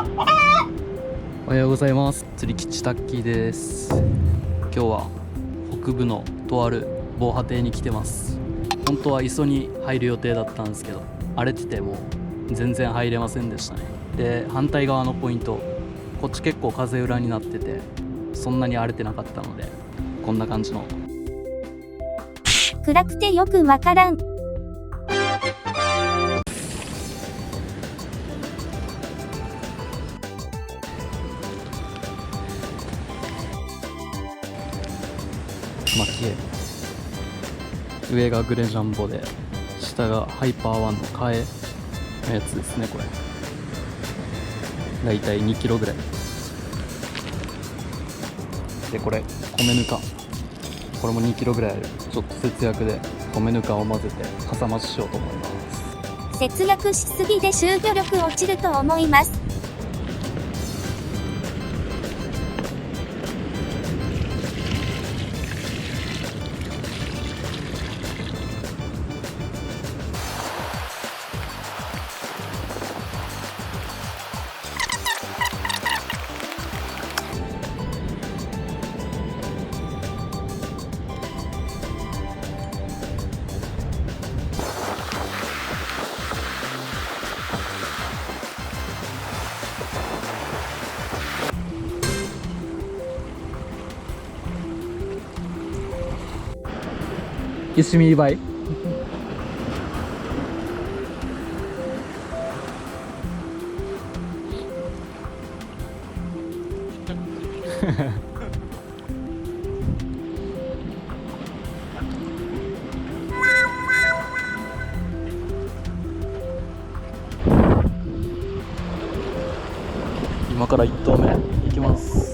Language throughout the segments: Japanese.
おはようございます。釣り吉タッキーです。今日は北部のとある防波堤に来てます。本当は磯に入る予定だったんですけど、荒れててもう全然入れませんでしたね。で、反対側のポイント、こっち結構風裏になっててそんなに荒れてなかったので、こんな感じの。暗くてよくわからん。蒔絵、上がグレジャンボで下がハイパーワンの替えのやつですね。これだいたい2キロぐらいで、これ米ぬか、これも2キロぐらいある。ちょっと節約で米ぬかを混ぜてかさ増ししようと思います。節約しすぎで集魚力落ちると思います。1ミリ倍今から1投目いきます。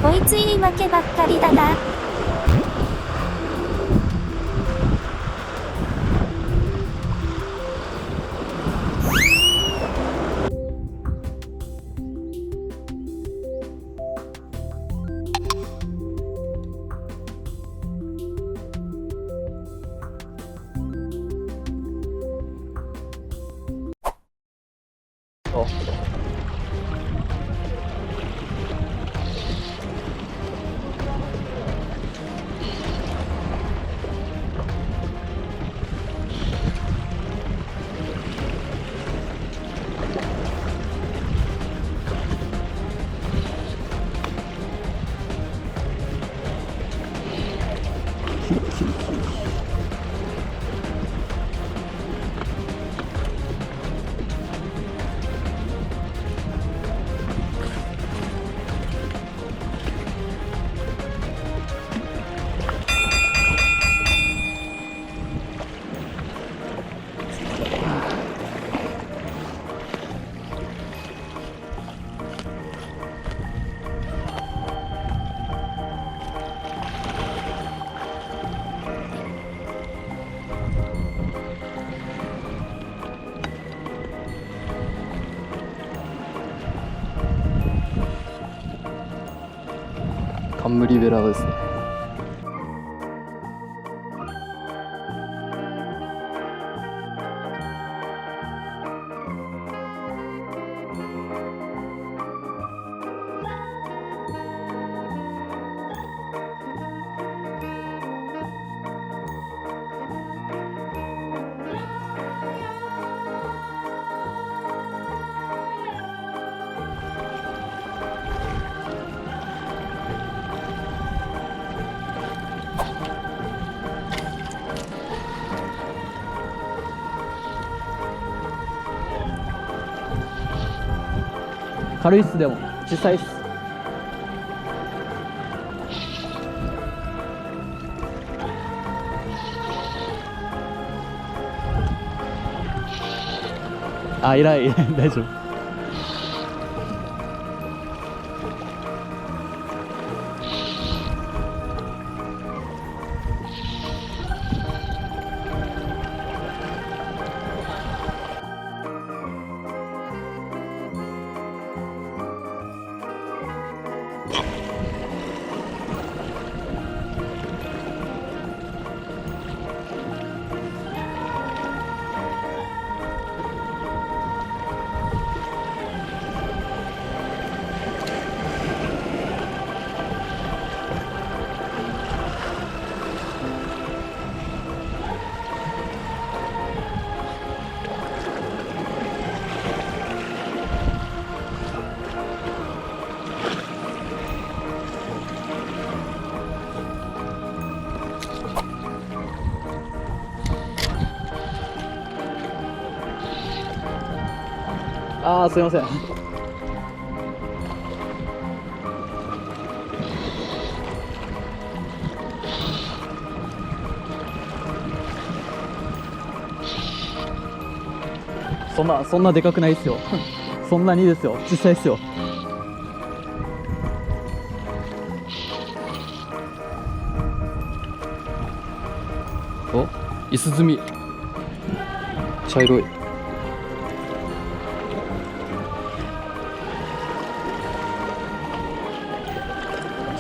こいつ言い訳ばっかりだな。冠ベラですね。軽いっす。でも小さいっす。あ、偉い大丈夫。あー、すいません。そんなでかくないっすよそんなにですよ。小さいっすよ。お、イスズミ茶色い。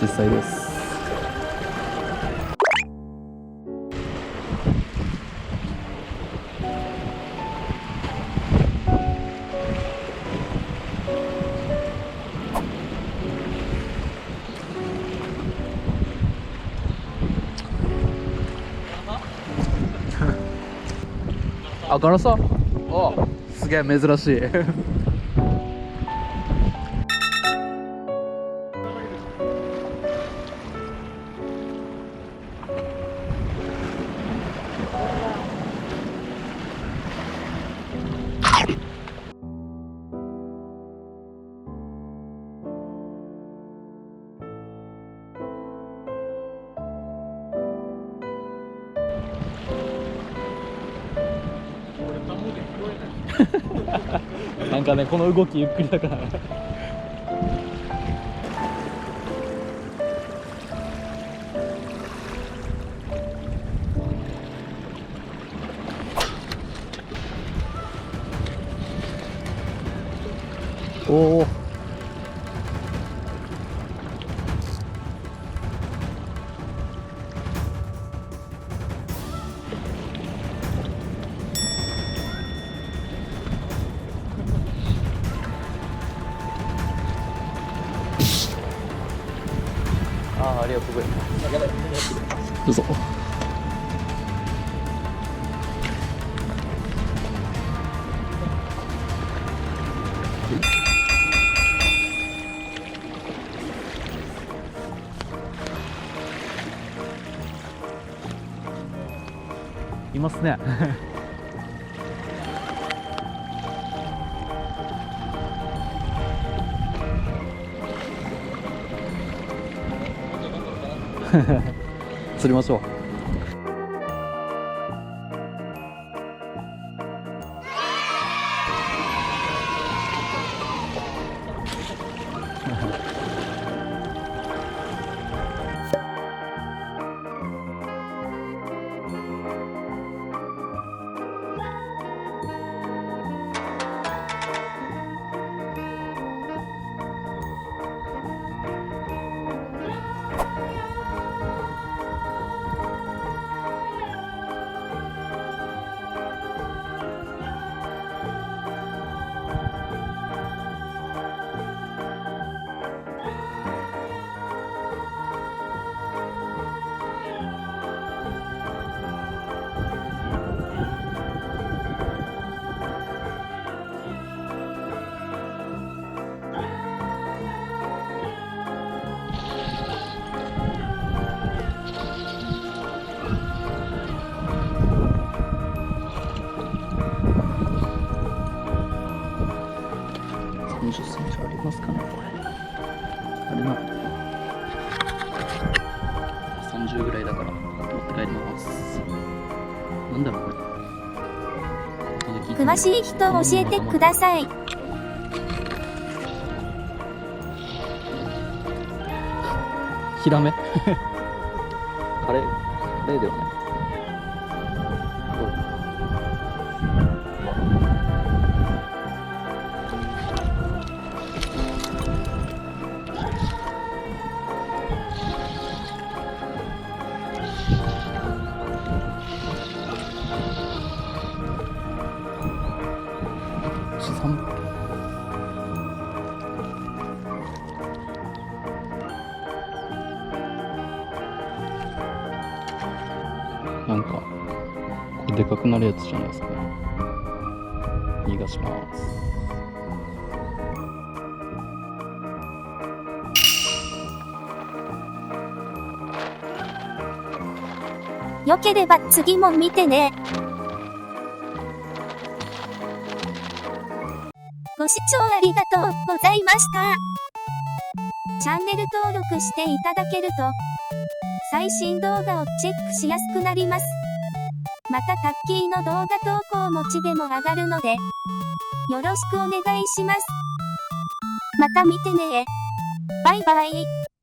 実際です。あ、ガラサ。あ、すげえ珍しいなんかね、この動きゆっくりだからおお。ありがとうございます。どうぞ。いますね釣りましょう。身長ありますかねこれ。あれな。30ぐらいだから持って帰ります。なんだろうこれ。詳しい人教えてください。ヒラメカレーではない。なんかこれでかくなるやつじゃないですかね。逃がします。よければ次も見てね。ご視聴ありがとうございました。チャンネル登録していただけると最新動画をチェックしやすくなります。またタッキーの動画投稿もちでも上がるのでよろしくお願いします。また見てね。バイバイ。